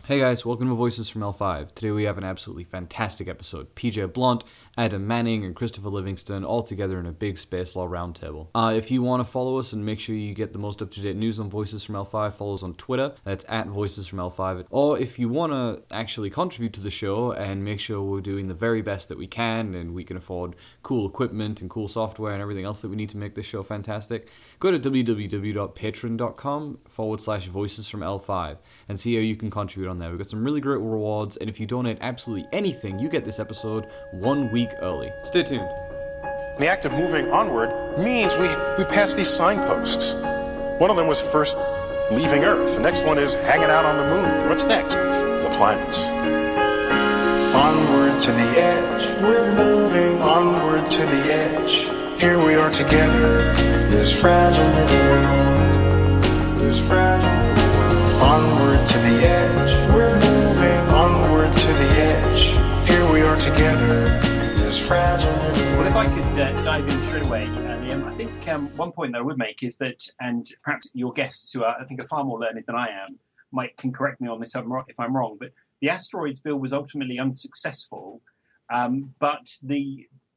Hey guys, welcome to Voices from L5. Today we have an absolutely fantastic episode. PJ Blount, Adam Manning, and Christopher Livingston all together in a big space law roundtable. If you want to follow us and make sure you get the most up-to-date news on Voices from L5, follow us on Twitter. That's at Voices from L5. Or if you want to actually contribute to the show and make sure we're doing the very best that we can and we can afford cool equipment and cool software and everything else that we need to make this show fantastic, go to www.patreon.com/Voices from L5 and see how you can contribute on there. We've got some really great rewards, and if you donate absolutely anything, you get this episode 1 week early. Stay tuned. The act of moving onward means we pass these signposts. One of them was first leaving Earth. The next one is hanging out on the moon. What's next? The planets. Onward to the edge. We're moving onward to the edge. Here we are together. This fragile little world. This fragile little world. Onward to the edge. We're moving onward to the edge. Here we are together. This fragile little world. Well, if I could dive in straight away, Liam, I think one point that I would make is that, and perhaps your guests who are, I think, are far more learned than I am, can correct me on this if I'm wrong, but the asteroids bill was ultimately unsuccessful, but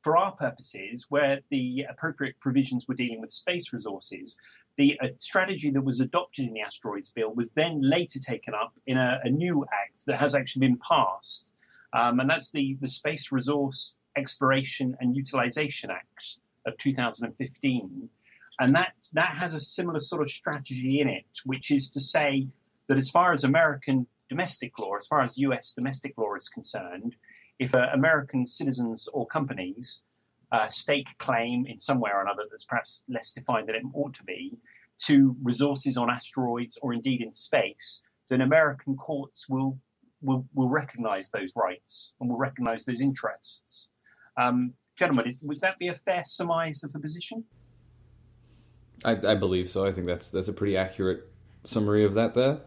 for our purposes, where the appropriate provisions were dealing with space resources, the strategy that was adopted in the asteroids bill was then later taken up in a new act that has actually been passed, and that's the Space Resource Exploration and Utilization Act of 2015. And that has a similar sort of strategy in it, which is to say that as far as American domestic law, as far as US domestic law is concerned, if American citizens or companies stake claim in some way or another that's perhaps less defined than it ought to be to resources on asteroids or indeed in space, then American courts will recognize those rights and will recognize those interests. Gentlemen, would that be a fair surmise of the position? I believe so. I think that's a pretty accurate summary of that there.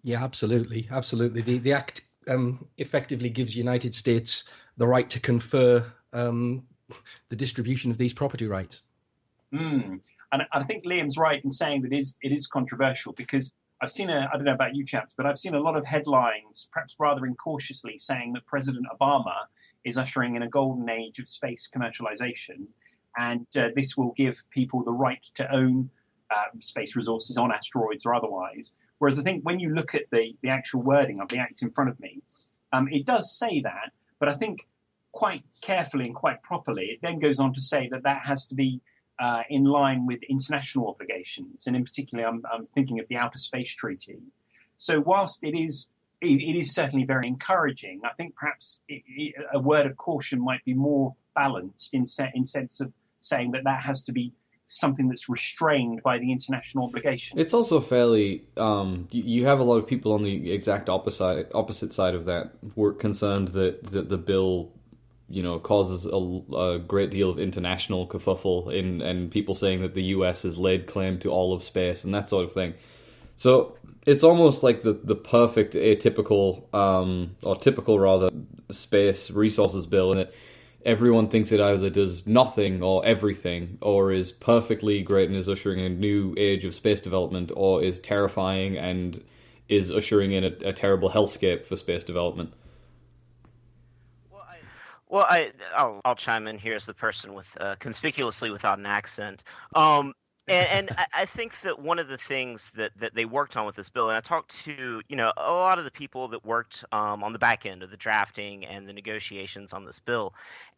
Yeah, absolutely. The act effectively gives United States the right to confer the distribution of these property rights. And I think Liam's right in saying that it is controversial, because I've seen I don't know about you chaps, but I've seen a lot of headlines, perhaps rather incautiously, saying that President Obama is ushering in a golden age of space commercialization, and this will give people the right to own space resources on asteroids or otherwise. Whereas I think when you look at the actual wording of the act in front of me, it does say that, but I think quite carefully and quite properly, it then goes on to say that has to be in line with international obligations, and in particular, I'm thinking of the Outer Space Treaty. So whilst it is certainly very encouraging, I think perhaps a word of caution might be more balanced in sense of saying that has to be something that's restrained by the international obligations. It's also fairly, you have a lot of people on the exact opposite side of that were concerned that the bill, causes a great deal of international kerfuffle and people saying that the US has laid claim to all of space and that sort of thing. So it's almost like the perfect atypical, or typical rather, space resources bill, in it everyone thinks it either does nothing or everything, or is perfectly great and is ushering in a new age of space development, or is terrifying and is ushering in a terrible hellscape for space development. I'll chime in here as the person with conspicuously without an accent. And I think that one of the things that they worked on with this bill, and I talked to a lot of the people that worked on the back end of the drafting and the negotiations on this bill,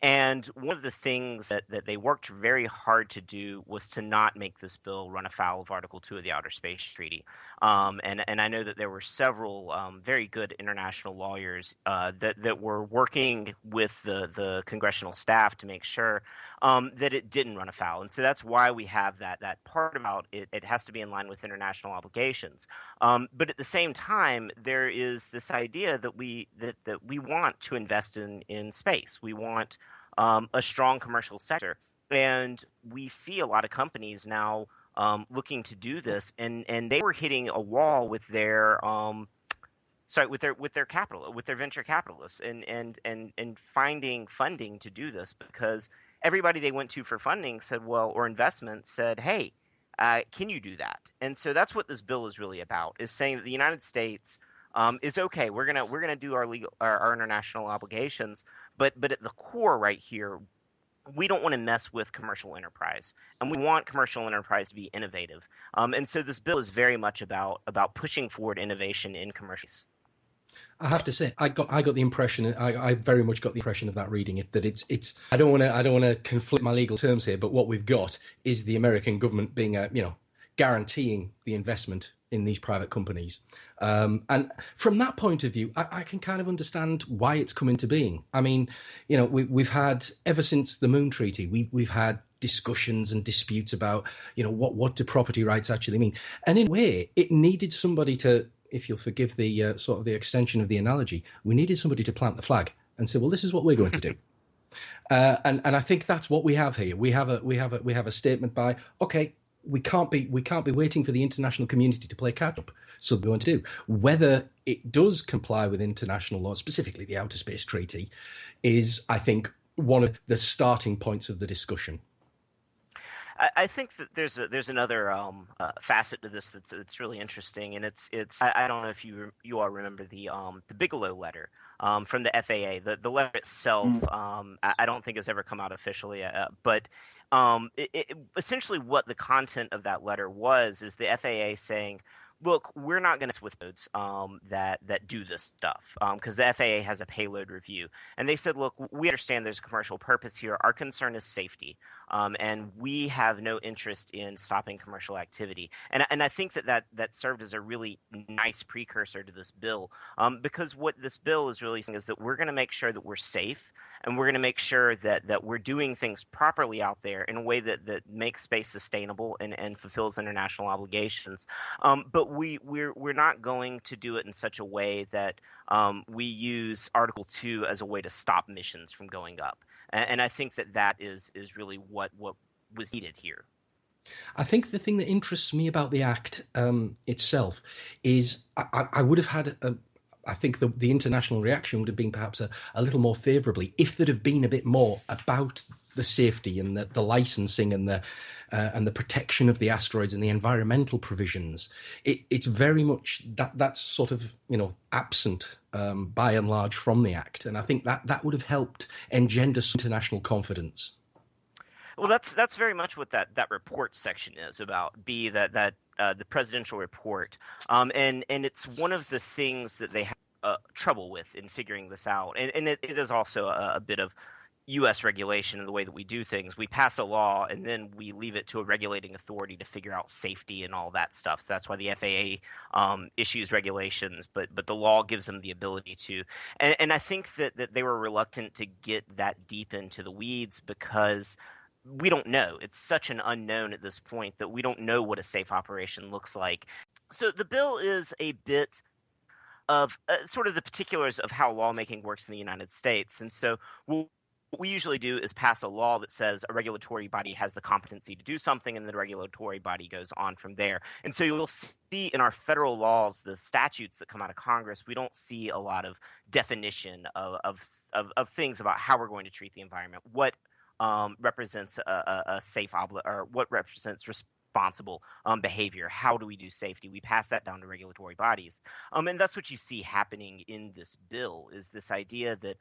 and one of the things that they worked very hard to do was to not make this bill run afoul of Article 2 of the Outer Space Treaty. And I know that there were several very good international lawyers that were working with the congressional staff to make sure that it didn't run afoul. And so that's why we have that part about it has to be in line with international obligations. But at the same time, there is this idea that we want to invest in space. We want a strong commercial sector. And we see a lot of companies now looking to do this, and they were hitting a wall with their capital, with their venture capitalists, and finding funding to do this, because everybody they went to for funding said, or investment said, hey, can you do that? And so that's what this bill is really about, is saying that the United States is okay. We're gonna do our international obligations, but at the core right here, we don't want to mess with commercial enterprise, and we want commercial enterprise to be innovative. And so this bill is very much about pushing forward innovation in commercials. I have to say, I got the impression. I very much got the impression of that reading it, that it's. I don't want to conflict my legal terms here, but what we've got is the American government being guaranteeing the investment in these private companies. And from that point of view, I can kind of understand why it's come into being. I mean, we've had, ever since the Moon Treaty, we've had discussions and disputes about, what do property rights actually mean? And in a way, it needed somebody to, if you'll forgive the sort of the extension of the analogy, we needed somebody to plant the flag and say, well, this is what we're going to do. And I think that's what we have here. We have a statement by, okay, we can't be waiting for the international community to play catch up. So we're going to do. Whether it does comply with international law, specifically the Outer Space Treaty, is, I think, one of the starting points of the discussion. I think that there's another facet to this that's really interesting, and it's I don't know if you all remember the Bigelow letter from the FAA. The letter itself I don't think has ever come out officially, but essentially what the content of that letter was is the FAA saying, look, we're not going to mess with codes that do this stuff, because the FAA has a payload review. And they said, look, we understand there's a commercial purpose here. Our concern is safety, and we have no interest in stopping commercial activity. And I think that served as a really nice precursor to this bill, because what this bill is really saying is that we're going to make sure that we're safe, and we're going to make sure that we're doing things properly out there in a way that makes space sustainable and fulfills international obligations. But we're not going to do it in such a way that we use Article 2 as a way to stop missions from going up. And I think that is really what was needed here. I think the thing that interests me about the Act itself is I would have had I think the international reaction would have been perhaps a little more favourably if there'd have been a bit more about the safety and the licensing and the protection of the asteroids and the environmental provisions. It's very much that's sort of absent by and large from the Act, and I think that would have helped engender international confidence. Well, that's very much what that report section is about. The presidential report, and it's one of the things that they have trouble with in figuring this out, and it is also a bit of U.S. regulation in the way that we do things. We pass a law and then we leave it to a regulating authority to figure out safety and all that stuff. So that's why the FAA issues regulations, but the law gives them the ability to. And I think that they were reluctant to get that deep into the weeds because we don't know. It's such an unknown at this point that we don't know what a safe operation looks like. So the bill is a bit of sort of the particulars of how lawmaking works in the United States. And so what we usually do is pass a law that says a regulatory body has the competency to do something, and the regulatory body goes on from there. And so you'll see in our federal laws, the statutes that come out of Congress, we don't see a lot of definition of things about how we're going to treat the environment, what represents a safe or what represents responsible behavior. How do we do safety? We pass that down to regulatory bodies. And that's what you see happening in this bill, is this idea that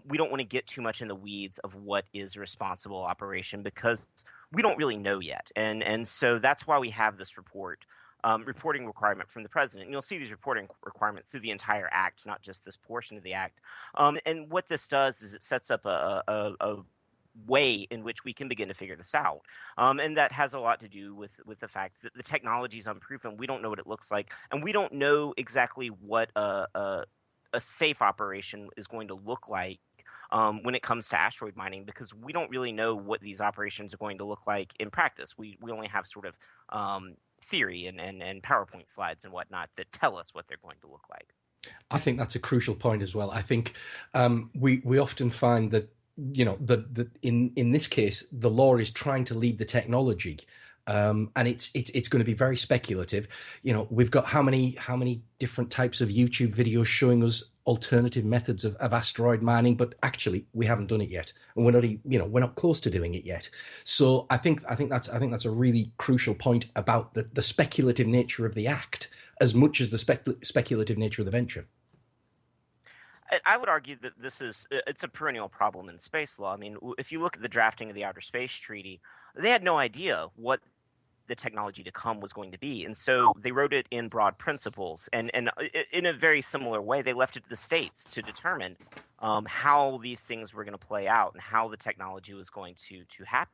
we don't want to get too much in the weeds of what is a responsible operation because we don't really know yet. And so that's why we have this reporting requirement from the president. And you'll see these reporting requirements through the entire act, not just this portion of the act. And what this does is it sets up a way in which we can begin to figure this out. And that has a lot to do with the fact that the technology is unproven. We don't know what it looks like, and we don't know exactly what a safe operation is going to look like when it comes to asteroid mining, because we don't really know what these operations are going to look like in practice. We only have sort of theory and PowerPoint slides and whatnot that tell us what they're going to look like. I think that's a crucial point as well. I think we often find that in this case, the law is trying to lead the technology, And it's going to be very speculative. You know, we've got how many different types of YouTube videos showing us alternative methods of asteroid mining, but actually we haven't done it yet, and we're not close to doing it yet. So I think that's a really crucial point about the speculative nature of the act as much as the speculative nature of the venture. I would argue that it's a perennial problem in space law. I mean, if you look at the drafting of the Outer Space Treaty, they had no idea what the technology to come was going to be, and so they wrote it in broad principles. And in a very similar way, they left it to the states to determine how these things were going to play out and how the technology was going to happen.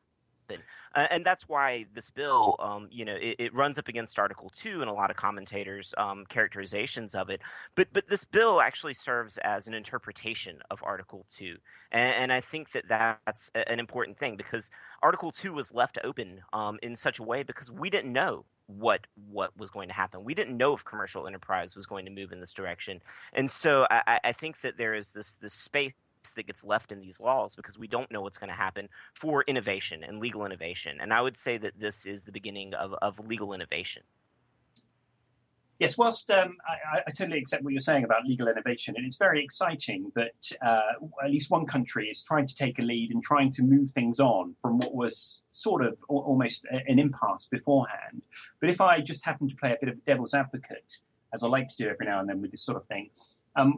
And that's why this bill, it runs up against Article 2 in a lot of commentators' characterizations of it. But this bill actually serves as an interpretation of Article 2. And I think that that's an important thing, because Article 2 was left open in such a way because we didn't know what was going to happen. We didn't know if commercial enterprise was going to move in this direction. And so I think that there is this space that gets left in these laws because we don't know what's going to happen for innovation and legal innovation. And I would say that this is the beginning of legal innovation. Yes, whilst I totally accept what you're saying about legal innovation, and it's very exciting that at least one country is trying to take a lead and trying to move things on from what was sort of almost an impasse beforehand. But if I just happen to play a bit of devil's advocate, as I like to do every now and then with this sort of thing,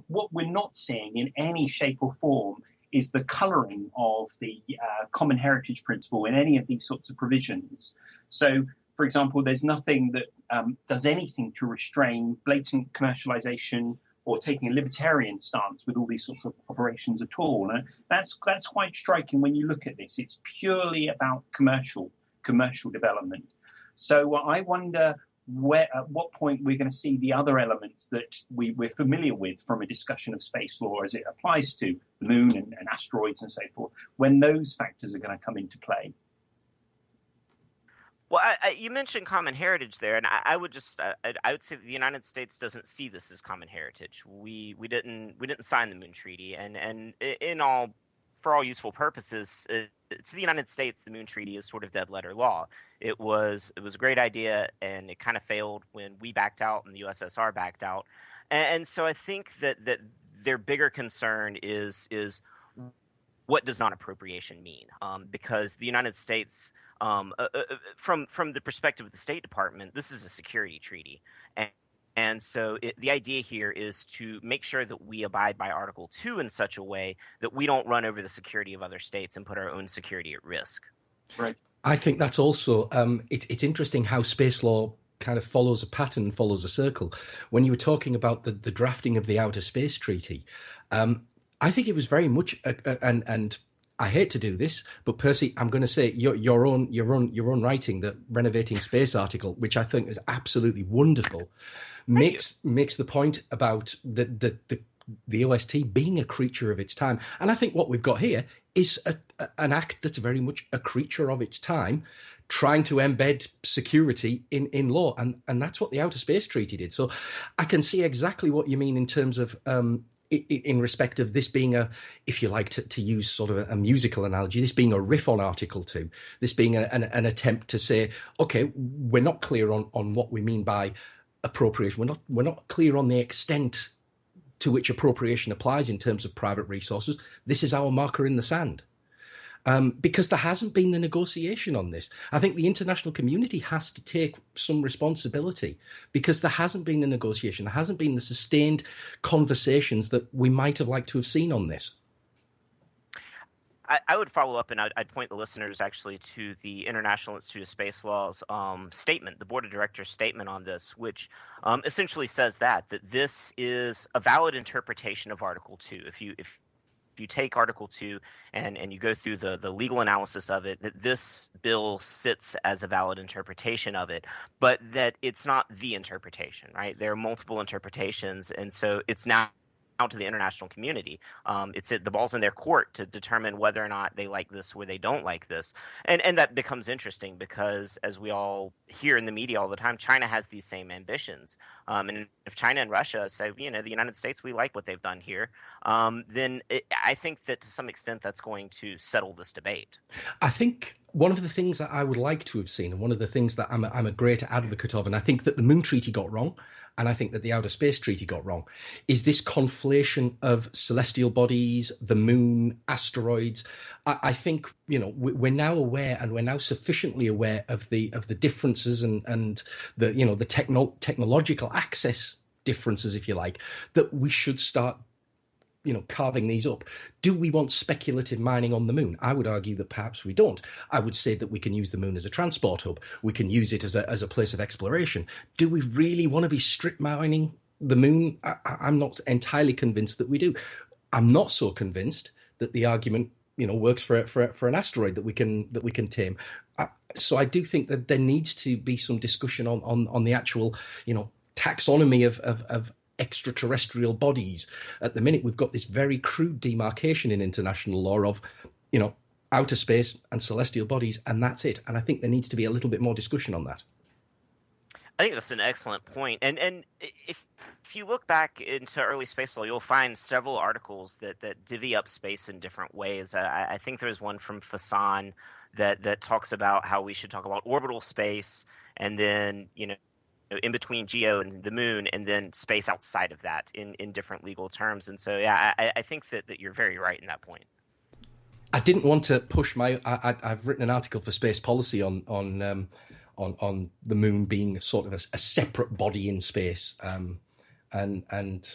what we're not seeing in any shape or form is the colouring of the common heritage principle in any of these sorts of provisions. So, for example, there's nothing that does anything to restrain blatant commercialization or taking a libertarian stance with all these sorts of operations at all. And that's quite striking when you look at this. It's purely about commercial development. So I wonder at what point we're going to see the other elements that we're familiar with from a discussion of space law as it applies to the moon and asteroids and so forth, when those factors are going to come into play. Well, you mentioned common heritage there, and I would just I would say that the United States doesn't see this as common heritage. We didn't sign the Moon Treaty, and for all useful purposes, to the United States, the Moon Treaty is sort of dead letter law. It was a great idea, and it kind of failed when we backed out and the USSR backed out. And so I think that their bigger concern is what does non-appropriation mean? Because the United States, from the perspective of the State Department, this is a security treaty. And so the idea here is to make sure that we abide by Article 2 in such a way that we don't run over the security of other states and put our own security at risk. Right. I think that's also, it's interesting how space law kind of follows a pattern, follows a circle. When you were talking about the drafting of the Outer Space Treaty, I think it was very much, and I hate to do this, but Percy, I'm going to say your own writing, the Renovating Space article, which I think is absolutely wonderful, makes the point about the OST being a creature of its time. And I think what we've got here is an act that's very much a creature of its time, trying to embed security in law. And that's what the Outer Space Treaty did. So I can see exactly what you mean in terms of in respect of this being if you like to use sort of a musical analogy, this being a riff on Article 2, this being an attempt to say, okay, we're not clear on what we mean by appropriation. We're not clear on the extent to which appropriation applies in terms of private resources. This is our marker in the sand. Because there hasn't been the negotiation on this. I think the international community has to take some responsibility because there hasn't been a negotiation. There hasn't been the sustained conversations that we might have liked to have seen on this. I would follow up, and I'd point the listeners actually to the International Institute of Space Law's statement, the Board of Directors statement on this, which essentially says that this is a valid interpretation of Article 2. If you take Article 2 and you go through the legal analysis of it, that this bill sits as a valid interpretation of it, but that it's not the interpretation, right? There are multiple interpretations, and so it's now out to the international community. The ball's in their court to determine whether or not they like this or they don't like this. And that becomes interesting because, as we all hear in the media all the time, China has these same ambitions. And if China and Russia say, the United States, we like what they've done here, then I think that to some extent that's going to settle this debate. I think one of the things that I would like to have seen, and one of the things that I'm a great advocate of, and I think that the Moon Treaty got wrong, and I think that the Outer Space Treaty got wrong, is this conflation of celestial bodies, the moon, asteroids. I think, we're now aware, and we're now sufficiently aware of the differences and the, the technological access differences, if you like, that we should start carving these up. Do we want speculative mining on the moon? I would argue that perhaps we don't. I would say that we can use the moon as a transport hub. We can use it as a place of exploration. Do we really want to be strip mining the moon? I'm not entirely convinced that we do. I'm not so convinced that the argument works for an asteroid that we can tame. So I do think that there needs to be some discussion on the actual taxonomy of extraterrestrial bodies. At the minute, we've got this very crude demarcation in international law of, outer space and celestial bodies, and that's it. And I think there needs to be a little bit more discussion on that. I think that's an excellent point. And if you look back into early space law, you'll find several articles that divvy up space in different ways. I think there's one from Fassan that talks about how we should talk about orbital space, and then, in between Geo and the moon, and then space outside of that in different legal terms. And so, yeah, I think that you're very right in that point. I didn't want to push I've written an article for Space Policy on the moon being sort of a separate body in space. And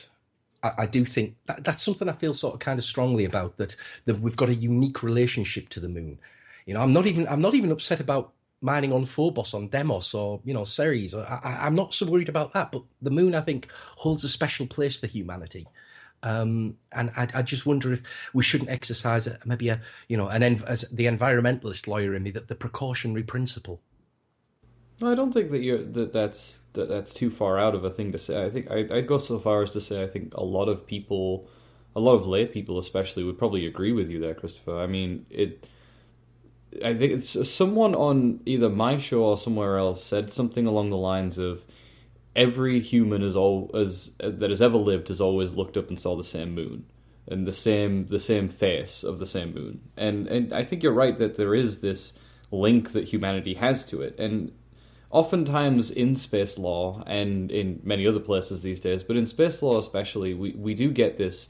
I do think that's something I feel sort of kind of strongly about, that we've got a unique relationship to the moon. I'm not even upset about mining on Phobos, on Deimos, or Ceres. I'm not so worried about that. But the moon, I think, holds a special place for humanity, and I just wonder if we shouldn't exercise maybe as the environmentalist lawyer in me, that the precautionary principle. No, I don't think that that's too far out of a thing to say. I think I'd go so far as to say I think a lot of lay people especially would probably agree with you there, Christopher. I mean, I think it's someone on either my show or somewhere else said something along the lines of every human that has ever lived has always looked up and saw the same moon and the same face of the same moon. And I think you're right that there is this link that humanity has to it. And oftentimes in space law and in many other places these days, but in space law especially, we do get this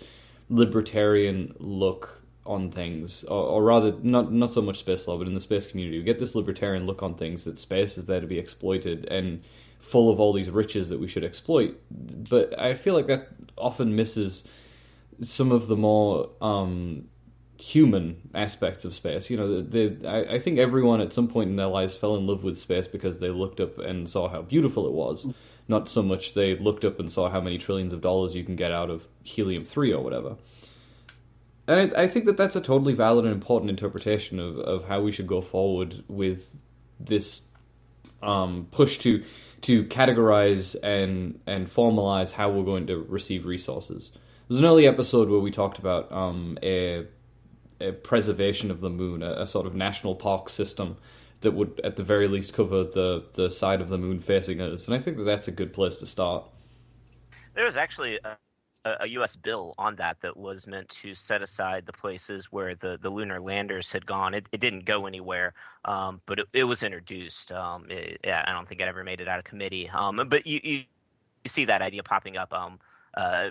libertarian look on things, or rather, not so much space law, but in the space community, we get this libertarian look on things, that space is there to be exploited and full of all these riches that we should exploit. But I feel like that often misses some of the more human aspects of space. I think everyone at some point in their lives fell in love with space because they looked up and saw how beautiful it was. Not so much they looked up and saw how many trillions of dollars you can get out of helium-3 or whatever. And I think that that's a totally valid and important interpretation of how we should go forward with this push to categorize and formalize how we're going to receive resources. There's an early episode where we talked about a preservation of the moon, a sort of national park system that would at the very least cover the side of the moon facing us. And I think that that's a good place to start. There was actually a U.S. bill on that was meant to set aside the places where the lunar landers had gone. It didn't go anywhere, but it was introduced. I don't think it ever made it out of committee. But you see that idea popping up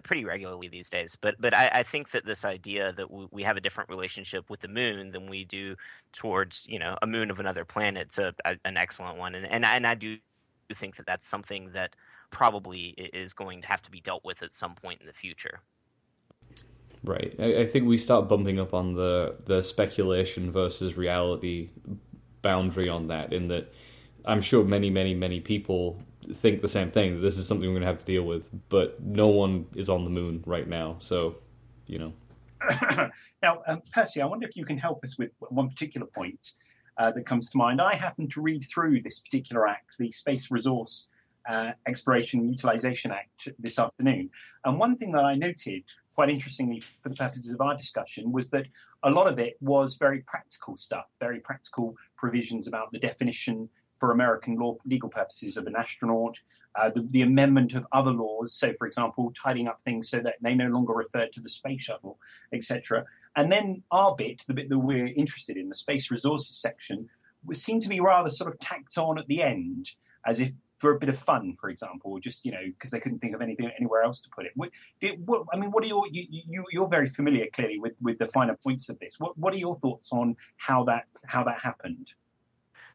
pretty regularly these days. But I think that this idea that we have a different relationship with the moon than we do towards a moon of another planet is an excellent one. And I do think that that's something that probably is going to have to be dealt with at some point in the future. Right. I think we start bumping up on the speculation versus reality boundary on that, in that I'm sure many, many, many people think the same thing, that this is something we're going to have to deal with, but no one is on the moon right now, so, Now, Percy, I wonder if you can help us with one particular point that comes to mind. I happened to read through this particular act, the Space Resource Exploration and Utilization Act, this afternoon. And one thing that I noted, quite interestingly for the purposes of our discussion, was that a lot of it was very practical stuff, very practical provisions about the definition for American law, legal purposes of an astronaut, the amendment of other laws. So, for example, tidying up things so that they no longer refer to the space shuttle, etc. And then our bit, the bit that we're interested in, the space resources section, seem to be rather sort of tacked on at the end, as if for a bit of fun, for example, or just because they couldn't think of anything anywhere else to put it. What are you're very familiar clearly with the finer points of this. What are your thoughts on how that happened?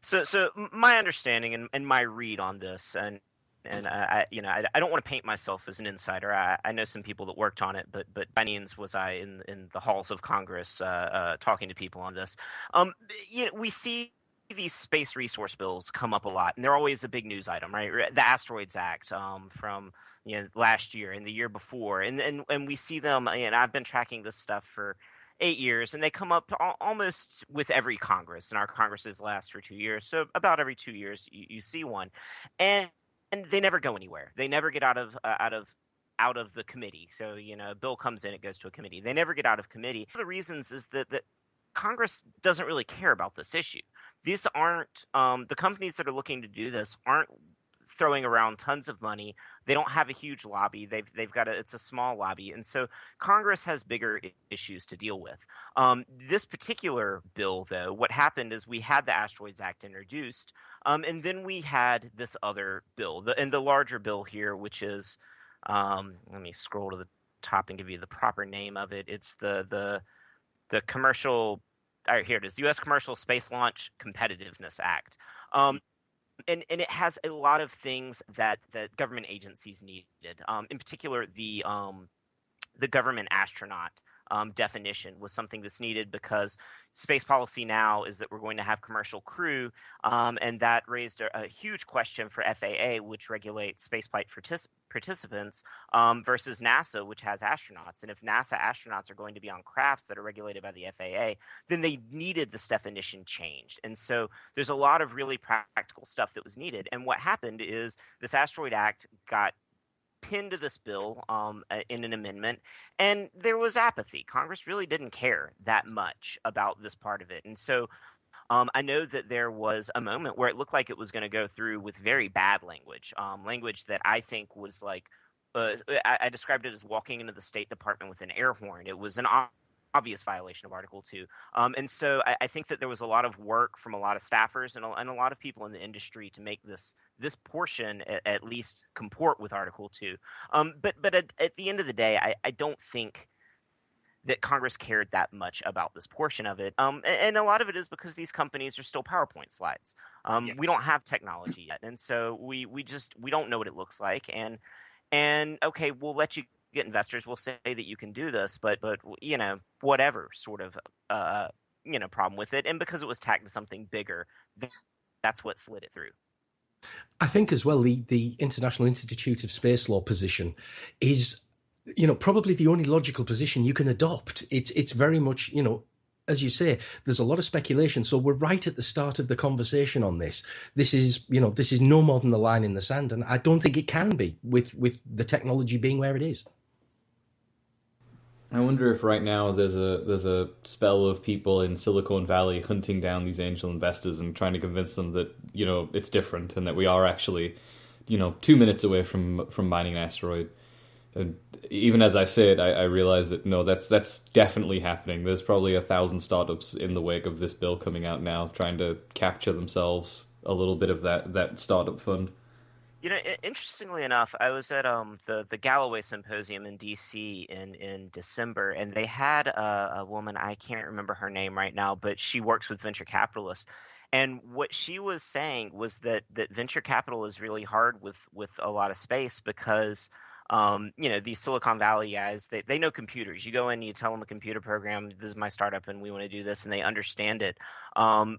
So my understanding and my read on this, and I don't want to paint myself as an insider. I know some people that worked on it, but by no means was I in the halls of Congress talking to people on this. We see these space resource bills come up a lot, and they're always a big news item, right? The Asteroids Act from last year and the year before, and we see them. And I've been tracking this stuff for 8 years, and they come up almost with every Congress, and our Congresses last for 2 years, so about every 2 years you see one, and they never go anywhere. They never get out of the committee. So a bill comes in, it goes to a committee. They never get out of committee. One of the reasons is that Congress doesn't really care about this issue. These aren't the companies that are looking to do this aren't throwing around tons of money. They don't have a huge lobby. They've got it's a small lobby, and so Congress has bigger issues to deal with. This particular bill, though, what happened is we had the Asteroids Act introduced, and then we had this other bill, the larger bill here, which is let me scroll to the top and give you the proper name of it. It's the commercial. All right, here it is. U.S. Commercial Space Launch Competitiveness Act. And it has a lot of things that government agencies needed. In particular, the government astronaut definition was something that's needed because space policy now is that we're going to have commercial crew, and that raised a huge question for FAA, which regulates spaceflight participants, versus NASA, which has astronauts. And if NASA astronauts are going to be on crafts that are regulated by the FAA, then they needed this definition changed. And so there's a lot of really practical stuff that was needed. And what happened is this Asteroid Act got pinned to this bill in an amendment, and there was apathy. Congress really didn't care that much about this part of it. And so I know that there was a moment where it looked like it was going to go through with very bad language, language that I think was like, I described it as walking into the State Department with an air horn. It was an obvious violation of Article 2. And so I think that there was a lot of work from a lot of staffers and a lot of people in the industry to make this portion at least comport with Article 2. But at the end of the day, I don't think that Congress cared that much about this portion of it. And a lot of it is because these companies are still PowerPoint slides. Yes. We don't have technology yet. And so we don't know what it looks like. And okay, we'll let you get investors. We'll say that you can do this, but whatever sort of problem with it. And because it was tacked to something bigger, that's what slid it through. I think as well the International Institute of Space Law position is probably the only logical position you can adopt. It's very much, as you say, there's a lot of speculation. So we're right at the start of the conversation on this. This is no more than the line in the sand, and I don't think it can be with the technology being where it is. I wonder if right now there's a spell of people in Silicon Valley hunting down these angel investors and trying to convince them that it's different and that we are actually 2 minutes away from mining an asteroid. And even as I say it, I realize that no, that's definitely happening. There's probably 1,000 startups in the wake of this bill coming out now, trying to capture themselves a little bit of that startup fund. Interestingly enough, I was at the Galloway Symposium in D.C. in December, and they had a woman, I can't remember her name right now, but she works with venture capitalists. And what she was saying was that venture capital is really hard with a lot of space because these Silicon Valley guys, they know computers. You go in, you tell them a computer program, this is my startup and we want to do this, and they understand it.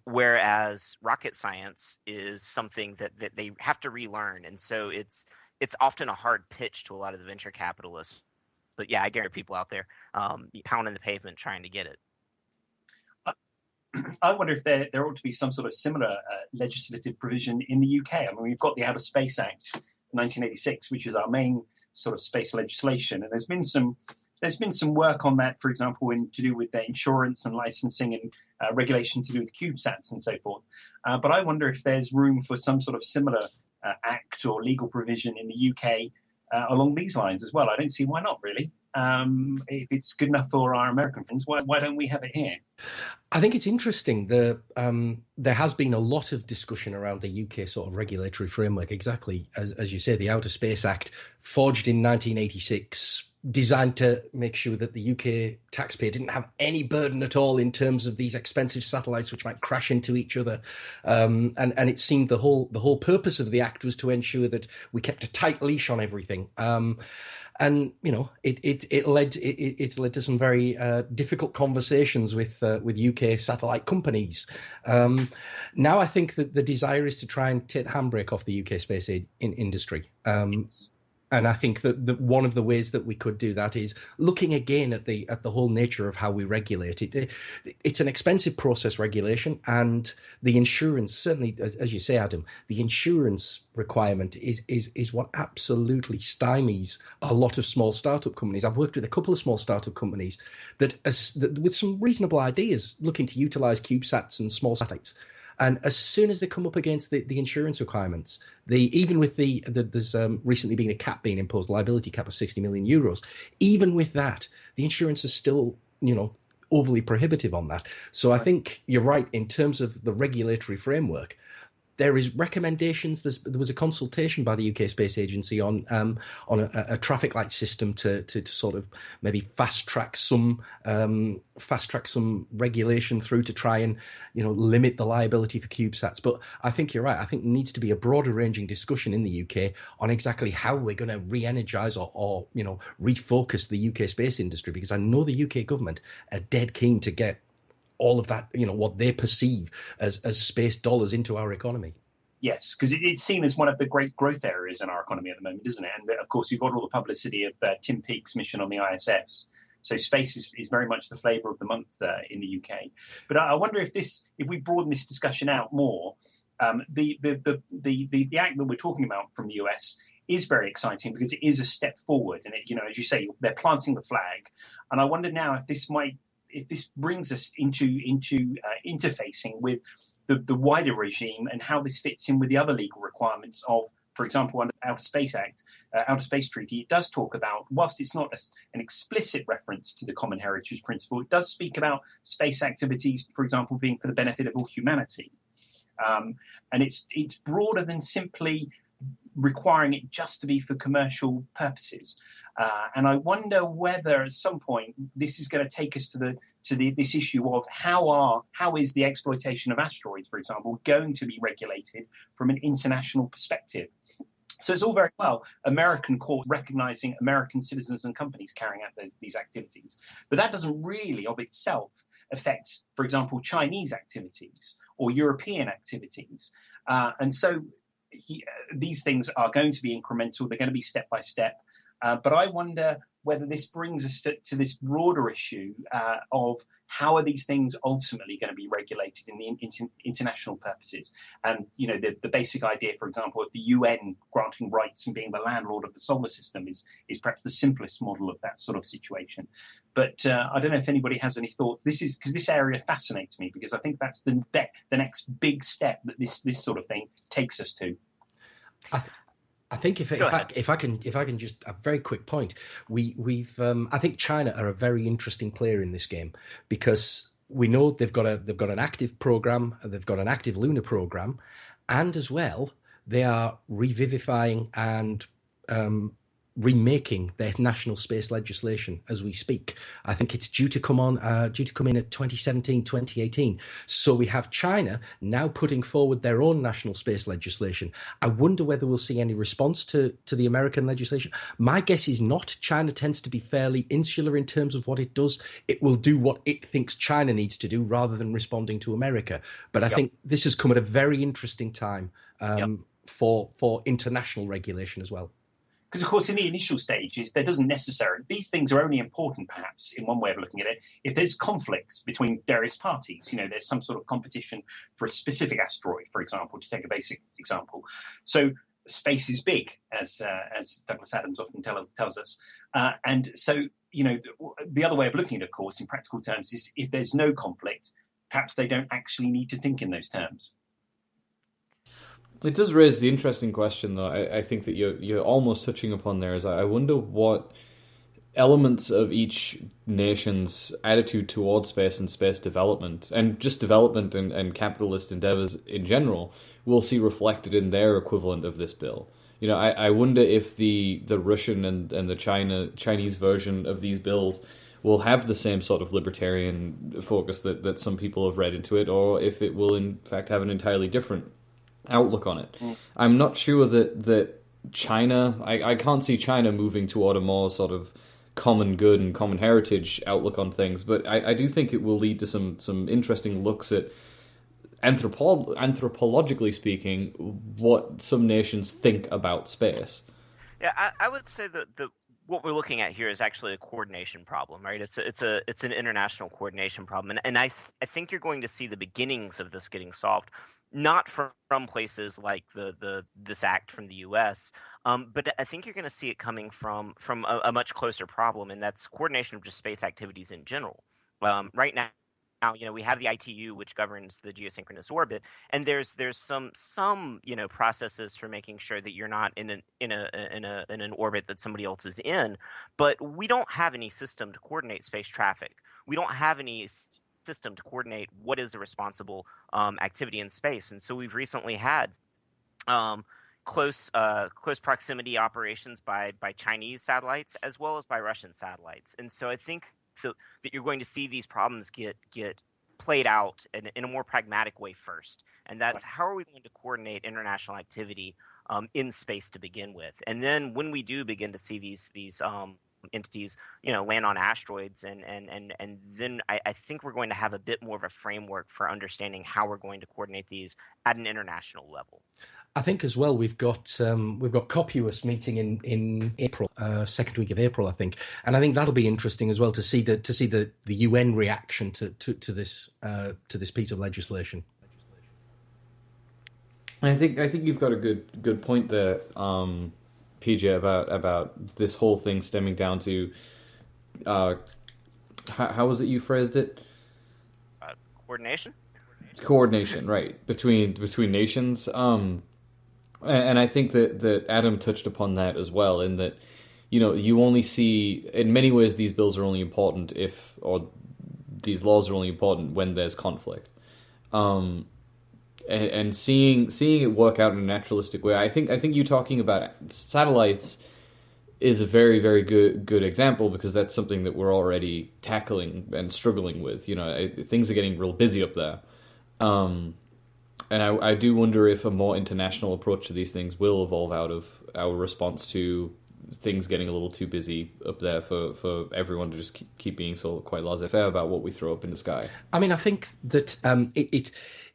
Whereas rocket science is something that they have to relearn. And so it's often a hard pitch to a lot of the venture capitalists. But yeah, I guarantee people out there pounding the pavement trying to get it. I wonder if there ought to be some sort of similar legislative provision in the UK. I mean, we've got the Outer Space Act 1986, which is our main sort of space legislation, and there's been some work on that, for example, to do with the insurance and licensing and regulations to do with CubeSats and so forth. But I wonder if there's room for some sort of similar act or legal provision in the UK along these lines as well. I don't see why not, really. if it's good enough for our American friends, why don't we have it here? I think it's interesting. There has been a lot of discussion around the UK sort of regulatory framework, exactly as you say, the Outer Space Act, forged in 1986, designed to make sure that the UK taxpayer didn't have any burden at all in terms of these expensive satellites which might crash into each other. And it seemed the whole purpose of the act was to ensure that we kept a tight leash on everything. And it's led to some very difficult conversations with UK satellite companies. Now I think that the desire is to try and take the handbrake off the UK space industry. And I think that one of the ways that we could do that is looking again at the whole nature of how we regulate it. It's an expensive process, regulation, and the insurance, certainly, as you say, Adam, the insurance requirement is what absolutely stymies a lot of small startup companies. I've worked with a couple of small startup companies that with some reasonable ideas looking to utilize CubeSats and small satellites. And as soon as they come up against the insurance requirements, even with there's recently been a cap being imposed, liability cap of 60 million euros. Even with that, the insurance is still, overly prohibitive on that. So I think you're right in terms of the regulatory framework. There is recommendations. There was a consultation by the UK Space Agency on a traffic light system to sort of maybe fast track some regulation through to try and limit the liability for CubeSats. But I think you're right. I think there needs to be a broader ranging discussion in the UK on exactly how we're going to re-energise or refocus the UK space industry, because I know the UK government are dead keen to get all of that, what they perceive as space dollars into our economy. Yes, because it's seen as one of the great growth areas in our economy at the moment, isn't it? And of course, we've got all the publicity of Tim Peake's mission on the ISS. So space is very much the flavour of the month in the UK. But I wonder if we broaden this discussion out more, the act that we're talking about from the US is very exciting because it is a step forward, and it, as you say, they're planting the flag. And I wonder now if this brings us into interfacing with the wider regime and how this fits in with the other legal requirements of, for example, under the Outer Space Act, Outer Space Treaty, it does talk about, whilst it's not an explicit reference to the Common Heritage Principle, it does speak about space activities, for example, being for the benefit of all humanity. And it's broader than simply requiring it just to be for commercial purposes. And I wonder whether at some point this is going to take us to this issue of how is the exploitation of asteroids, for example, going to be regulated from an international perspective. So it's all very well American courts recognizing American citizens and companies carrying out these activities, but that doesn't really of itself affect, for example, Chinese activities or European activities. And so these things are going to be incremental. They're going to be step by step. But I wonder whether this brings us to this broader issue of how are these things ultimately going to be regulated in the international purposes. And, the basic idea, for example, of the UN granting rights and being the landlord of the solar system is perhaps the simplest model of that sort of situation. But I don't know if anybody has any thoughts. Because this area fascinates me, because I think that's the next big step that this sort of thing takes us to. I think if I can just a very quick point, I think China are a very interesting player in this game, because we know they've got an active program, they've got an active lunar program, and as well they are revivifying and remaking their national space legislation as we speak. I think it's due to come in at 2017, 2018. So we have China now putting forward their own national space legislation. I wonder whether we'll see any response to the American legislation. My guess is not. China tends to be fairly insular in terms of what it does. It will do what it thinks China needs to do rather than responding to America. But I think this has come at a very interesting time for international regulation as well. Because, of course, in the initial stages, there doesn't necessarily... These things are only important, perhaps, in one way of looking at it, if there's conflicts between various parties. There's some sort of competition for a specific asteroid, for example, to take a basic example. So space is big, as Douglas Adams often tells us. And so, the other way of looking at it, of course, in practical terms, is if there's no conflict, perhaps they don't actually need to think in those terms. It does raise the interesting question, though. I think that you're almost touching upon there. Is I wonder what elements of each nation's attitude towards space and space development, and just development and capitalist endeavors in general, we'll see reflected in their equivalent of this bill. You know, I wonder if the Russian and the Chinese version of these bills will have the same sort of libertarian focus that some people have read into it, or if it will in fact have an entirely different outlook on it. I'm not sure that China, I can't see China moving toward a more sort of common good and common heritage outlook on things, but I do think it will lead to some interesting looks at, anthropologically speaking, what some nations think about space. Yeah, I would say that what we're looking at here is actually a coordination problem, right? It's an international coordination problem, and I think you're going to see the beginnings of this getting solved, not from places like this act from the U.S., but I think you're going to see it coming from a much closer problem, and that's coordination of just space activities in general. Right now, we have the ITU, which governs the geosynchronous orbit, and there's some processes for making sure that you're not in an orbit that somebody else is in. But we don't have any system to coordinate space traffic. We don't have any system to coordinate what is a responsible activity in space, and so we've recently had close proximity operations by Chinese satellites as well as by Russian satellites, and so I think that you're going to see these problems get played out in a more pragmatic way first. And that's how are we going to coordinate international activity in space to begin with. And then when we do begin to see these entities, land on asteroids, and then I think we're going to have a bit more of a framework for understanding how we're going to coordinate these at an international level. I think as well we've got COPUOS meeting in April, second week of April, I think, and I think that'll be interesting as well to see the UN reaction to this piece of legislation. I think you've got a good point there, PJ, about this whole thing stemming down to how was it you phrased it? Coordination. Coordination, right, between nations. And I think that Adam touched upon that as well, in that, you only see, in many ways, these bills are only important or these laws are only important when there's conflict. And seeing it work out in a naturalistic way, I think you talking about satellites is a very, very good example, because that's something that we're already tackling and struggling with. Things are getting real busy up there. And I do wonder if a more international approach to these things will evolve out of our response to things getting a little too busy up there for everyone to just keep being so quite laissez-faire about what we throw up in the sky. I mean, I think that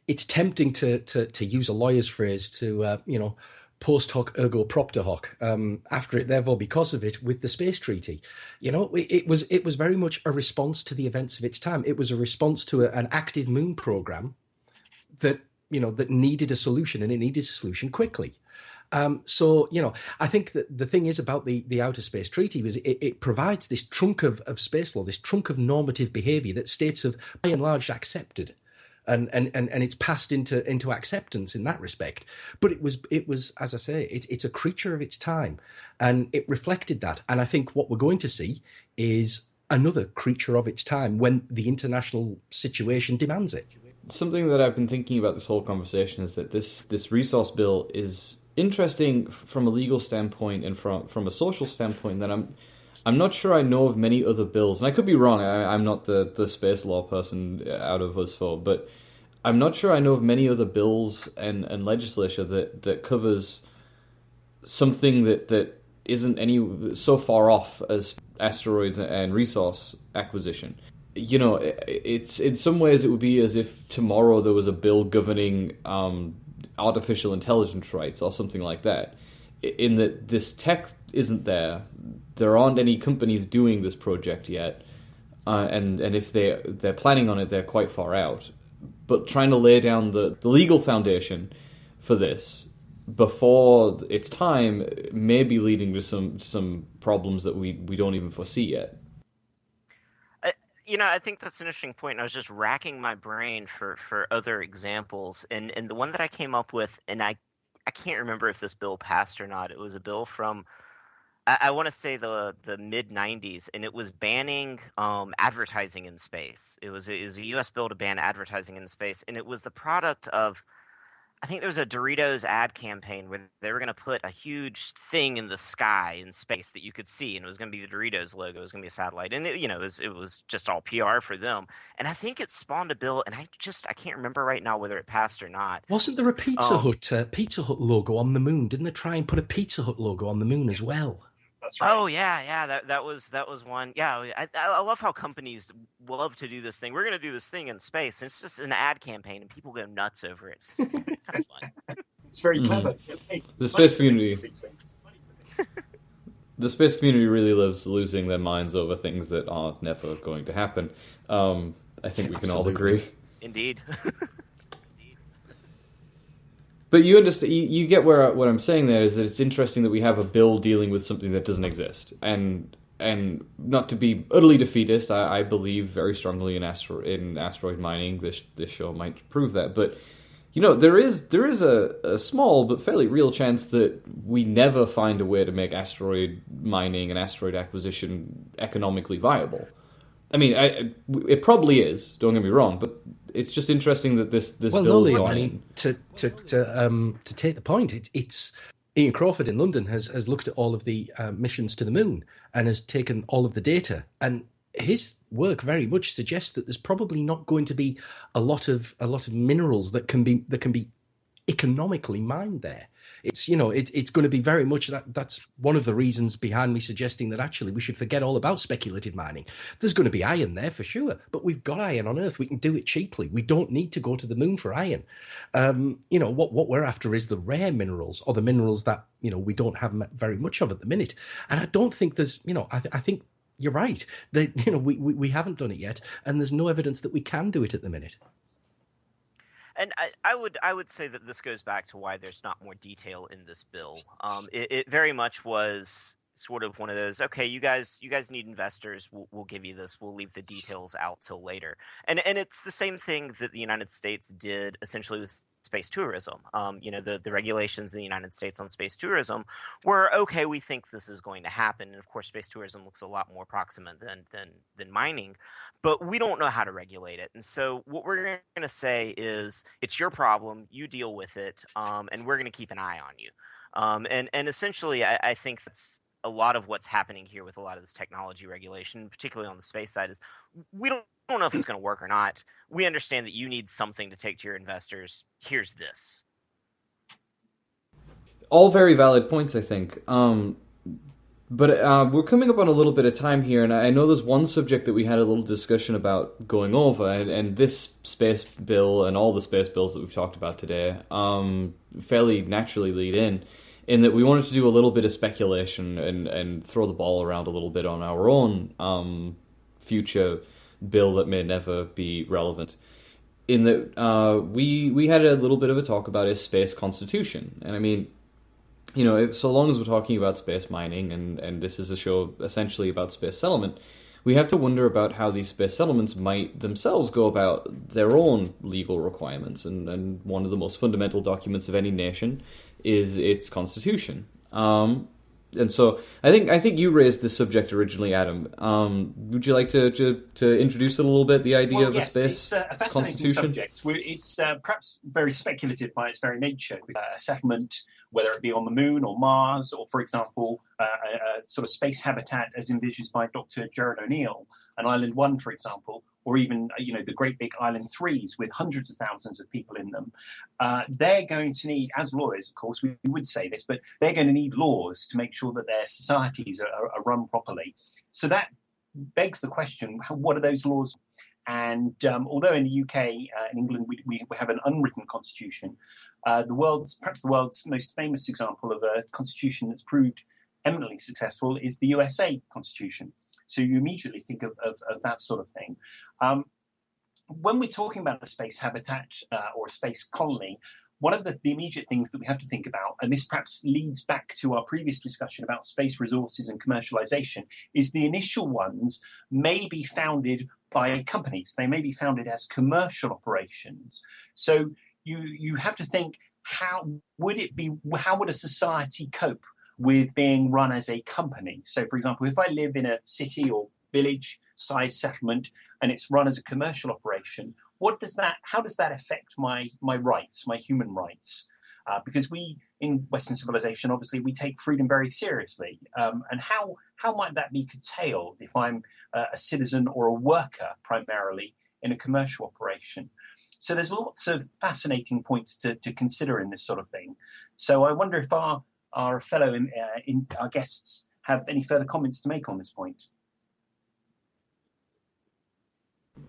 it's tempting to use a lawyer's phrase to, post hoc ergo propter hoc, after it, therefore because of it, with the space treaty. It was very much a response to the events of its time. It was a response to an active moon program that needed a solution, and it needed a solution quickly. So I think that the thing is about the Outer Space Treaty was it provides this trunk of space law, this trunk of normative behaviour that states have by and large accepted, and it's passed into acceptance in that respect. But it was as I say, it's a creature of its time, and it reflected that. And I think what we're going to see is another creature of its time when the international situation demands it. Something that I've been thinking about this whole conversation is that this resource bill is interesting from a legal standpoint and from a social standpoint, that I'm not sure I know of many other bills, and I could be wrong. I'm not the space law person out of us four, but I'm not sure I know of many other bills and legislature that covers something that isn't any so far off as asteroids and resource acquisition. It's in some ways it would be as if tomorrow there was a bill governing artificial intelligence rights or something like that. In that this tech isn't there aren't any companies doing this project yet, and if they're planning on it, they're quite far out. But trying to lay down the legal foundation for this before its time may be leading to some problems that we don't even foresee yet. I think that's an interesting point. I was just racking my brain for other examples, and the one that I came up with, and I can't remember if this bill passed or not. It was a bill from I want to say the mid '90s, and it was banning advertising in space. It was a U.S. bill to ban advertising in space, and it was the product of, I think there was a Doritos ad campaign where they were going to put a huge thing in the sky in space that you could see, and it was going to be the Doritos logo. It was going to be a satellite, and it was just all PR for them. And I think it spawned a bill, and I can't remember right now whether it passed or not. Wasn't there a Pizza Hut logo on the moon? Didn't they try and put a Pizza Hut logo on the moon as well? That's right. Oh yeah, that was one. Yeah, I love how companies love to do this thing. We're going to do this thing in space, and it's just an ad campaign, and people go nuts over it. It's kind of fun. It's very clever. The space community. The space community really loves losing their minds over things that are never going to happen. I think we can all agree. Indeed. But you understand, you get what I'm saying there is that it's interesting that we have a bill dealing with something that doesn't exist, and not to be utterly defeatist, I believe very strongly in asteroid mining. This show might prove that, but there is a small but fairly real chance that we never find a way to make asteroid mining and asteroid acquisition economically viable. I mean, it probably is. Don't get me wrong, but it's just interesting that this bill is Liam, going. I mean, to take the point, it's Ian Crawford in London has looked at all of the missions to the moon and has taken all of the data, and his work very much suggests that there's probably not going to be a lot of minerals that can be economically mined there. It's it's going to be very much that's one of the reasons behind me suggesting that actually we should forget all about speculative mining. There's going to be iron there for sure, but we've got iron on Earth. We can do it cheaply. We don't need to go to the moon for iron. What we're after is the rare minerals, or the minerals that we don't have very much of at the minute. And I don't think there's I think you're right. That we haven't done it yet, and there's no evidence that we can do it at the minute. And I would say that this goes back to why there's not more detail in this bill. It very much was sort of one of those, okay, you guys need investors, we'll give you this, we'll leave the details out till later. And it's the same thing that the United States did essentially with space tourism. The regulations in the United States on space tourism were, okay, we think this is going to happen. And of course, space tourism looks a lot more proximate than mining, but we don't know how to regulate it. And so what we're going to say is, it's your problem, you deal with it, and we're going to keep an eye on you. And essentially, I think that's a lot of what's happening here with a lot of this technology regulation, particularly on the space side, is we don't know if it's going to work or not. We understand that you need something to take to your investors. Here's this. All very valid points, I think. But we're coming up on a little bit of time here, and I know there's one subject that we had a little discussion about going over, and this space bill and all the space bills that we've talked about today fairly naturally lead in that we wanted to do a little bit of speculation and throw the ball around a little bit on our own future bill that may never be relevant. In that we had a little bit of a talk about a space constitution, and I mean, so long as we're talking about space mining, and this is a show essentially about space settlement, we have to wonder about how these space settlements might themselves go about their own legal requirements. And one of the most fundamental documents of any nation is its constitution. And so I think you raised this subject originally, Adam. Would you like to introduce it a little bit, the idea of a space it's a fascinating constitution? subject. It's perhaps very speculative by its very nature. A settlement, whether it be on the moon or Mars, or, for example, a sort of space habitat as envisaged by Dr. Jared O'Neill, an Island 1, for example, or even the great big Island 3s with hundreds of thousands of people in them, they're going to need, as lawyers, of course, we would say this, but they're going to need laws to make sure that their societies are run properly. So that begs the question, what are those laws? And although in the UK, in England, we have an unwritten constitution, perhaps the world's most famous example of a constitution that's proved eminently successful is the USA Constitution. So you immediately think of that sort of thing. When we're talking about a space habitat or a space colony, one of the immediate things that we have to think about, and this perhaps leads back to our previous discussion about space resources and commercialization, is the initial ones may be founded by companies. They may be founded as commercial operations. So you have to think, how would a society cope with being run as a company. So, for example, if I live in a city or village size settlement and it's run as a commercial operation, how does that affect my rights, my human rights? Because we, in Western civilization, obviously, we take freedom very seriously. And how might that be curtailed if I'm a citizen or a worker primarily in a commercial operation? So there's lots of fascinating points to consider in this sort of thing. So I wonder if our fellow our guests have any further comments to make on this point.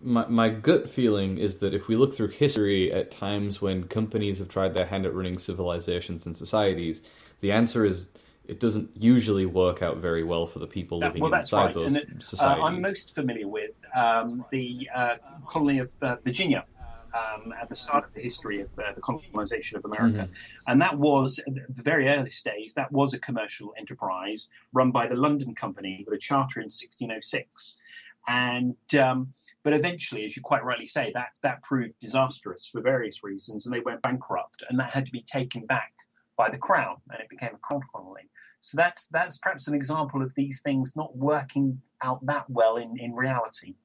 My gut feeling is that if we look through history at times when companies have tried their hand at running civilizations and societies, the answer is it doesn't usually work out very well for the people living inside those societies. I'm most familiar with the colony of Virginia at the start of the history of the colonization of America. And that was, at the very earliest days, that was a commercial enterprise run by the London Company with a charter in 1606. And but eventually, as you quite rightly say, that proved disastrous for various reasons, and they went bankrupt, and that had to be taken back by the crown, and it became a crown colony. So that's perhaps an example of these things not working out that well in reality.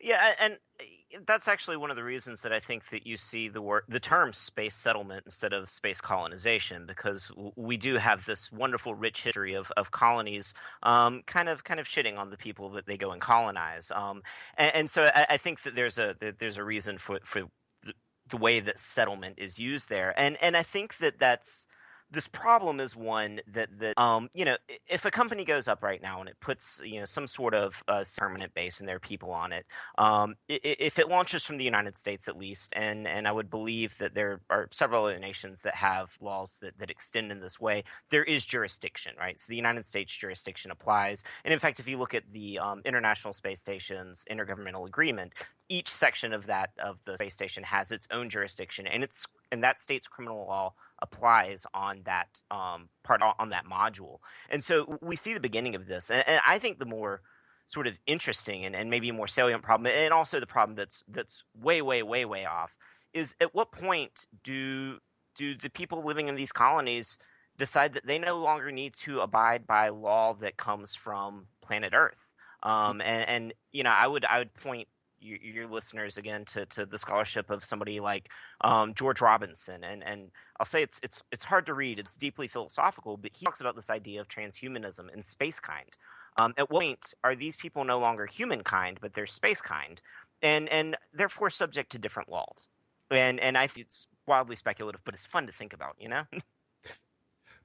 Yeah, and that's actually one of the reasons that I think that you see the term space settlement instead of space colonization, because we do have this wonderful rich history of colonies kind of shitting on the people that they go and colonize. And so I think that there's a reason for the way that settlement is used there. And I think that's this problem is one that if a company goes up right now and it puts some sort of permanent base and there are people on it, if it launches from the United States at least, and I would believe that there are several other nations that have laws that extend in this way, there is jurisdiction, right? So the United States jurisdiction applies, and in fact, if you look at the International Space Station's intergovernmental agreement, each section of the space station has its own jurisdiction, and that state's criminal law applies on that part on that module. And so we see the beginning of this, and I think the more sort of interesting and maybe more salient problem, and also the problem that's way off, is at what point do the people living in these colonies decide that they no longer need to abide by law that comes from planet Earth? And I would point your listeners again to the scholarship of somebody like George Robinson, and I'll say it's hard to read. It's deeply philosophical, but he talks about this idea of transhumanism and spacekind. At what point are these people no longer humankind, but they're spacekind, and therefore subject to different laws? And I think it's wildly speculative, but it's fun to think about,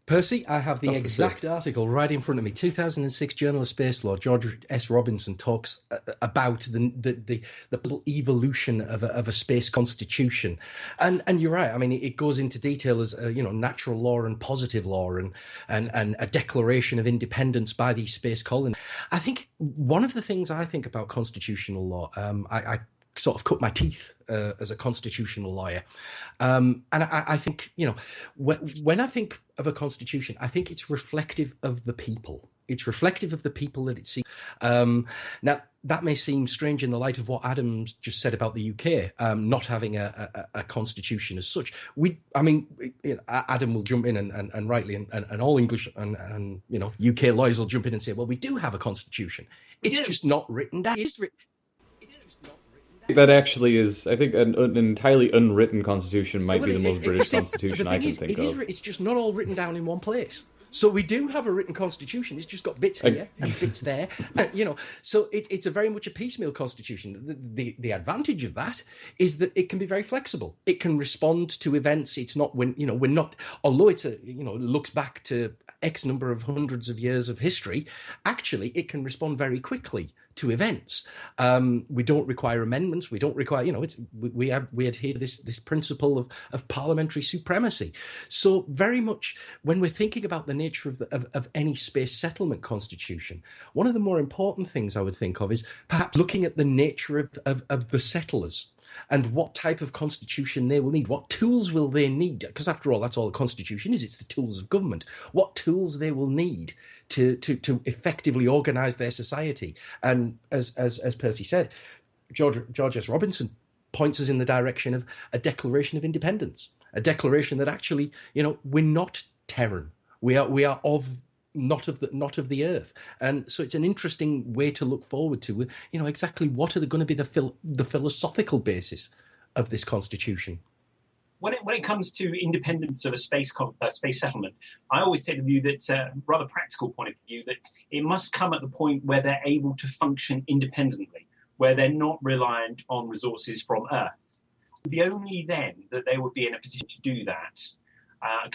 Percy, I have the exact article right in front of me. 2006 Journal of Space Law. George S. Robinson talks about the evolution of a space constitution, and you're right. I mean, it goes into detail as natural law and positive law, and a declaration of independence by these space colonies. I think one of the things I think about constitutional law, I sort of cut my teeth as a constitutional lawyer. And I think, when I think of a constitution, I think it's reflective of the people. It's reflective of the people that it seeks. Now, that may seem strange in the light of what Adam's just said about the UK, not having a constitution as such. Adam will jump in and rightly, and all English and UK lawyers will jump in and say, well, we do have a constitution. It's just not written down. It's just not written down. That actually is, I think, an entirely unwritten constitution might be the most British constitution I can think of. It's just not all written down in one place. So we do have a written constitution. It's just got bits here and bits there. So it's a very much a piecemeal constitution. The advantage of that is that it can be very flexible. It can respond to events. It's not we're not, although it's looks back to X number of hundreds of years of history. Actually, it can respond very quickly to events. We don't require amendments. We don't require, we adhere to this principle of parliamentary supremacy. So very much when we're thinking about the nature of any space settlement constitution, one of the more important things I would think of is perhaps looking at the nature of the settlers and what type of constitution they will need. What tools will they need? Because after all, that's all a constitution is. It's the tools of government. What tools they will need to effectively organise their society. And as Percy said, George S. Robinson points us in the direction of a declaration of independence, a declaration that actually, we're not Terran. We are not of the earth, and so it's an interesting way to look forward to. Exactly what are going to be the philosophical basis of this constitution. When it comes to independence of a space settlement, I always take the view that, rather practical point of view, that it must come at the point where they're able to function independently, where they're not reliant on resources from Earth. The only then that they would be in a position to do that.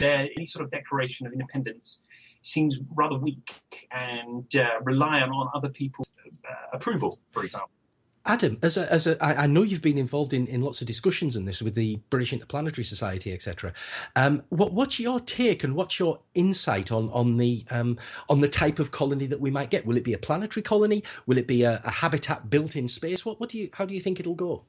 Any sort of declaration of independence seems rather weak and reliant on other people's approval, for example. Adam, I know you've been involved in lots of discussions on this with the British Interplanetary Society, etc. What's your take and what's your insight on the type of colony that we might get? Will it be a planetary colony? Will it be a habitat built in space? How do you think it'll go?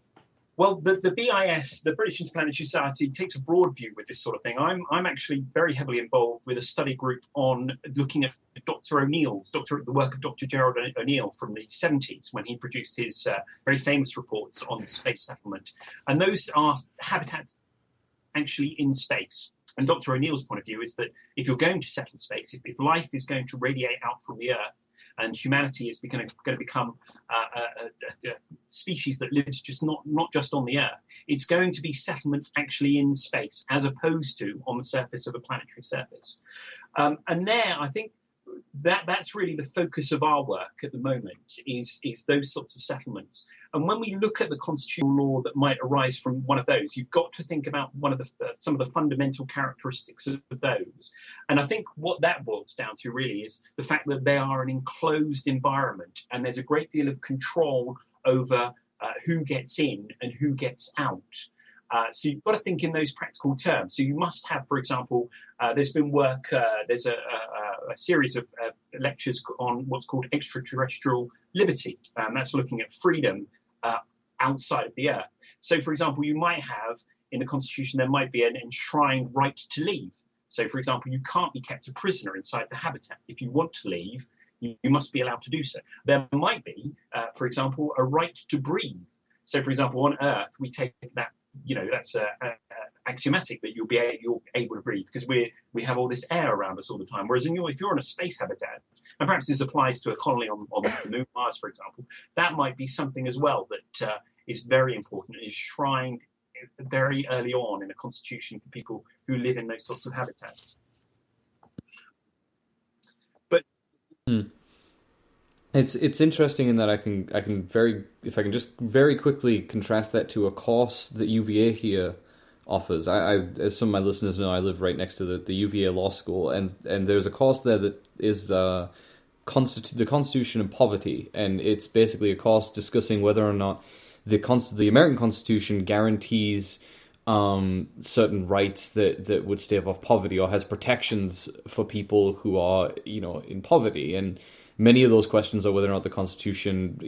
Well, the BIS, the British Interplanetary Society, takes a broad view with this sort of thing. I'm actually very heavily involved with a study group on looking at the work of Dr. Gerald O'Neill from the 70s, when he produced his very famous reports on space settlement. And those are habitats actually in space. And Dr. O'Neill's point of view is that if you're going to settle space, if life is going to radiate out from the Earth, and humanity is going to become a species that lives not just on the Earth, it's going to be settlements actually in space, as opposed to on the surface of a planetary surface. And there, I think that's really the focus of our work at the moment, is those sorts of settlements. And when we look at the constitutional law that might arise from one of those, you've got to think about some of the fundamental characteristics of those. And I think what that boils down to really is the fact that they are an enclosed environment, and there's a great deal of control over who gets in and who gets out. So you've got to think in those practical terms. So you must have, for example, there's been work, there's a series of lectures on what's called extraterrestrial liberty. That's looking at freedom outside of the Earth. So, for example, you might have, in the Constitution, there might be an enshrined right to leave. So, for example, you can't be kept a prisoner inside the habitat. If you want to leave, you must be allowed to do so. There might be, for example, a right to breathe. So, for example, on Earth, we take that, that's axiomatic that you're able to breathe, because we have all this air around us all the time. Whereas if you're on a space habitat, and perhaps this applies to a colony on the moon, Mars, for example, that might be something as well that is very important and is shrined very early on in a constitution for people who live in those sorts of habitats. But It's interesting in that I can just very quickly contrast that to a course that UVA here offers. I as some of my listeners know, I live right next to the UVA Law School, and there's a course there that is the Constitution and Poverty, and it's basically a course discussing whether or not the American Constitution guarantees certain rights that would stave off poverty, or has protections for people who are in poverty. And many of those questions are whether or not the Constitution,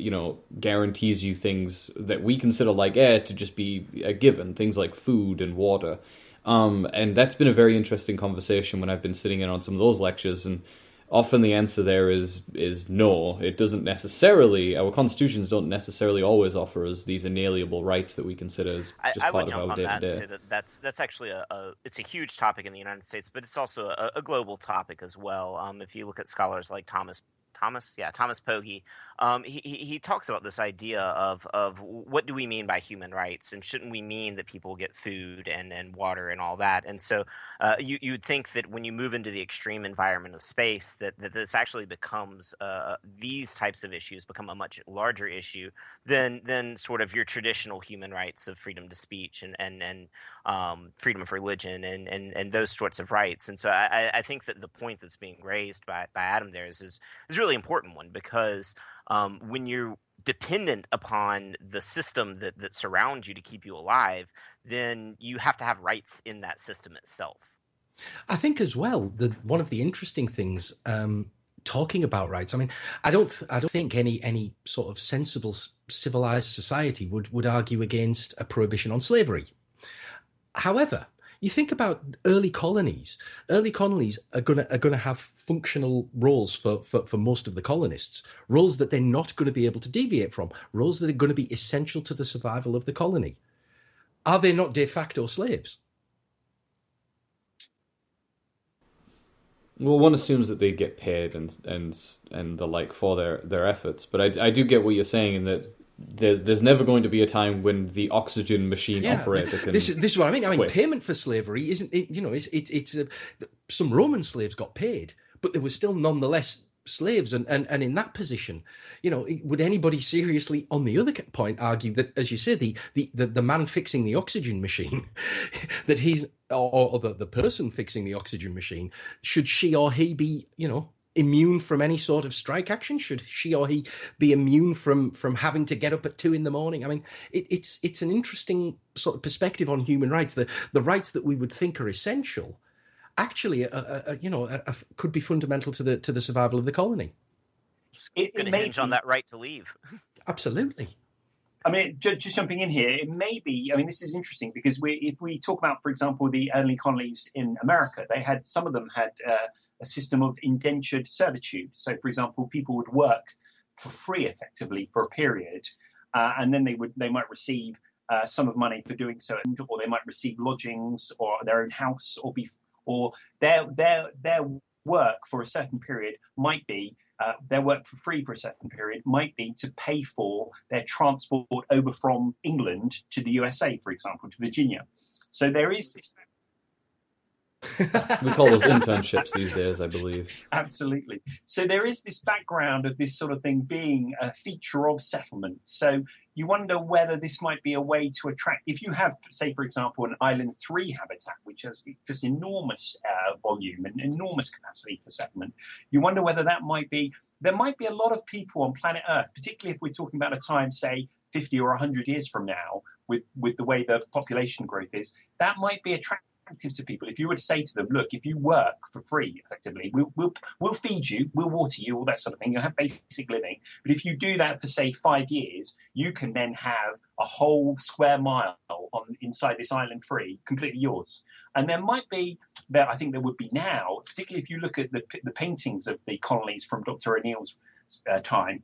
guarantees you things that we consider like air to just be a given, things like food and water. And that's been a very interesting conversation when I've been sitting in on some of those lectures. And often the answer there is no. It doesn't necessarily, our constitutions don't necessarily always offer us these inalienable rights that we consider as just part of our day-to-day. I would jump on that and say that's actually it's a huge topic in the United States, but it's also a global topic as well. If you look at scholars like Thomas Pogge, he talks about this idea of what do we mean by human rights, and shouldn't we mean that people get food and water and all that? And so you'd think that when you move into the extreme environment of space, that this actually becomes these types of issues become a much larger issue than sort of your traditional human rights of freedom to speech and freedom of religion and those sorts of rights. And so I think that the point that's being raised by Adam there is a really important one, because when you're dependent upon the system that surrounds you to keep you alive, then you have to have rights in that system itself. I think as well that one of the interesting things talking about rights, I mean, I don't think any sort of sensible civilized society would argue against a prohibition on slavery. However, you think about early colonies. Early colonies are gonna have functional roles for most of the colonists, roles that they're not going to be able to deviate from, roles that are going to be essential to the survival of the colony. Are they not de facto slaves? Well, one assumes that they get paid and the like for their efforts, but I do get what you're saying in that there's never going to be a time when the oxygen machine operator can. This is what I mean. quit. Payment for slavery isn't. It's some Roman slaves got paid, but they were still nonetheless slaves, and in that position, would anybody seriously, on the other point, argue that, as you say, the man fixing the oxygen machine, that he's or the person fixing the oxygen machine, should she or he be, immune from any sort of strike action? Should she or he be immune from having to get up at 2 a.m? I mean, it's an interesting sort of perspective on human rights. The rights that we would think are essential actually, could be fundamental to the survival of the colony. It could hinge on that right to leave. Absolutely. I mean, just jumping in here, it may be. I mean, this is interesting because if we talk about, for example, the early colonies in America, some of them had a system of indentured servitude. So, for example, people would work for free, effectively, for a period, and then they might receive sum of money for doing so, or they might receive lodgings or their own house, or their work for a certain period might be. Their work for free for a certain period might be to pay for their transport over from England to the USA, for example, to Virginia. So there is this. We call those internships these days, I believe. Absolutely. So there is this background of this sort of thing being a feature of settlement. So you wonder whether this might be a way to attract, if you have, say, for example, an Island 3 habitat, which has just enormous volume and enormous capacity for settlement, you wonder whether there might be a lot of people on planet Earth, particularly if we're talking about a time, say, 50 or 100 years from now, with the way the population growth is, that might be attractive to people. If you were to say to them, look, if you work for free, effectively, we'll feed you, we'll water you, all that sort of thing, you'll have basic living, but if you do that for, say, 5 years, you can then have a whole square mile inside this Island 3 completely yours. And there might be, I think there would be now, particularly if you look at the paintings of the colonies from Dr. O'Neill's time,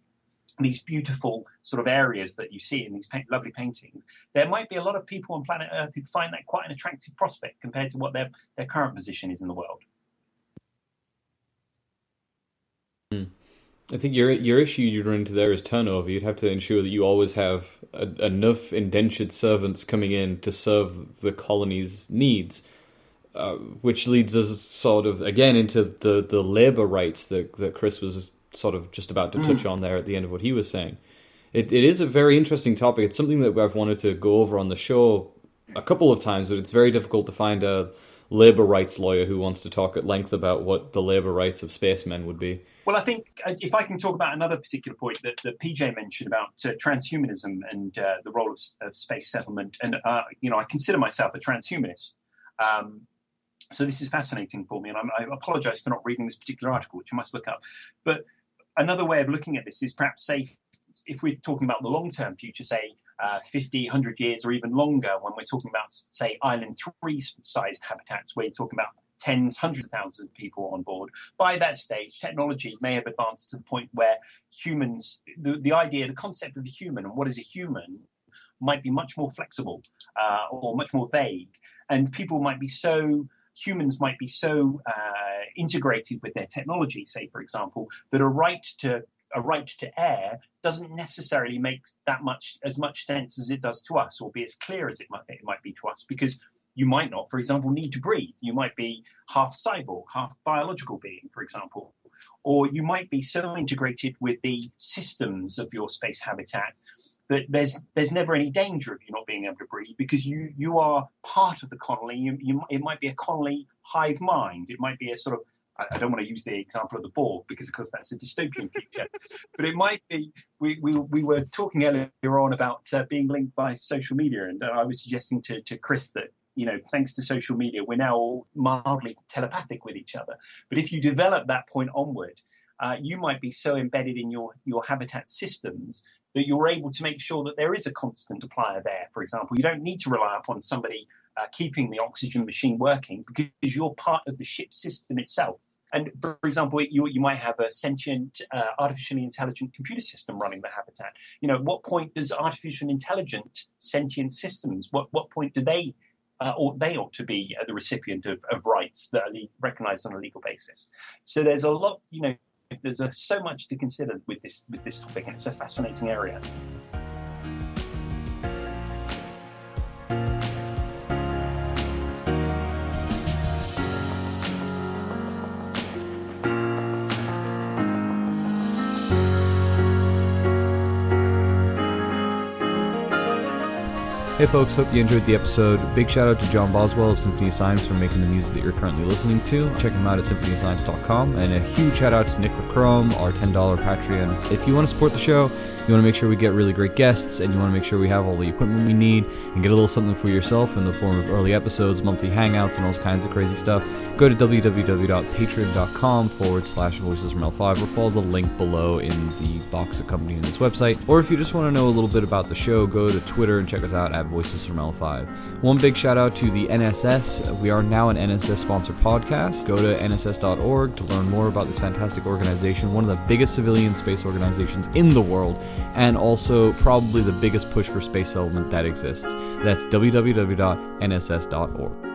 these beautiful sort of areas that you see in these lovely paintings, there might be a lot of people on planet Earth who'd find that quite an attractive prospect compared to what their current position is in the world. I think your issue you run into there is turnover. You'd have to ensure that you always have enough indentured servants coming in to serve the colony's needs, which leads us sort of, again, into the labour rights that Chris was sort of just about to touch on there at the end of what he was saying. It is a very interesting topic. It's something that I've wanted to go over on the show a couple of times, but it's very difficult to find a labour rights lawyer who wants to talk at length about what the labour rights of spacemen would be. Well, I think if I can talk about another particular point that PJ mentioned about transhumanism and the role of space settlement, and I consider myself a transhumanist. So this is fascinating for me, and I apologise for not reading this particular article, which you must look up. But another way of looking at this is perhaps, say, if we're talking about the long-term future, say 50, 100 years or even longer, when we're talking about, say, Island 3-sized habitats, where you're talking about tens, hundreds of thousands of people on board. By that stage, technology may have advanced to the point where humans, the concept of a human and what is a human might be much more flexible or much more vague. And humans might be so integrated with their technology, say, for example, that a right to air doesn't necessarily make as much sense as it does to us, or be as clear as it might be to us, because you might not, for example, need to breathe. You might be half cyborg, half biological being, for example, or you might be so integrated with the systems of your space habitat that there's never any danger of you not being able to breathe, because you are part of the colony. It might be a colony hive mind. It might be a sort of, I don't want to use the example of the Borg because, of course, that's a dystopian future. But it might be, we were talking earlier on about being linked by social media, and I was suggesting to Chris that, thanks to social media, we're now all mildly telepathic with each other. But if you develop that point onward, you might be so embedded in your habitat systems that you're able to make sure that there is a constant supply of air, for example. You don't need to rely upon somebody keeping the oxygen machine working, because you're part of the ship system itself. And for example, you might have a sentient, artificially intelligent computer system running the habitat. At what point does artificial intelligent sentient systems, what point do they or they ought to be the recipient of rights that are recognised on a legal basis. So there's a lot, there's so much to consider with this topic, and it's a fascinating area. Hey folks, hope you enjoyed the episode. Big shout out to John Boswell of Symphony of Science for making the music that you're currently listening to. Check him out at symphonyscience.com. And a huge shout out to Nick LaCrome, our $10 Patreon. If you want to support the show, you want to make sure we get really great guests, and you want to make sure we have all the equipment we need, and get a little something for yourself in the form of early episodes, monthly hangouts, and all kinds of crazy stuff, go to www.patreon.com/Voices from L5, or follow the link below in the box accompanying this website. Or if you just want to know a little bit about the show, go to Twitter and check us out at Voices from L5. One big shout out to the NSS. We are now an NSS sponsored podcast. Go to nss.org to learn more about this fantastic organization, one of the biggest civilian space organizations in the world, and also probably the biggest push for space settlement that exists. That's www.nss.org.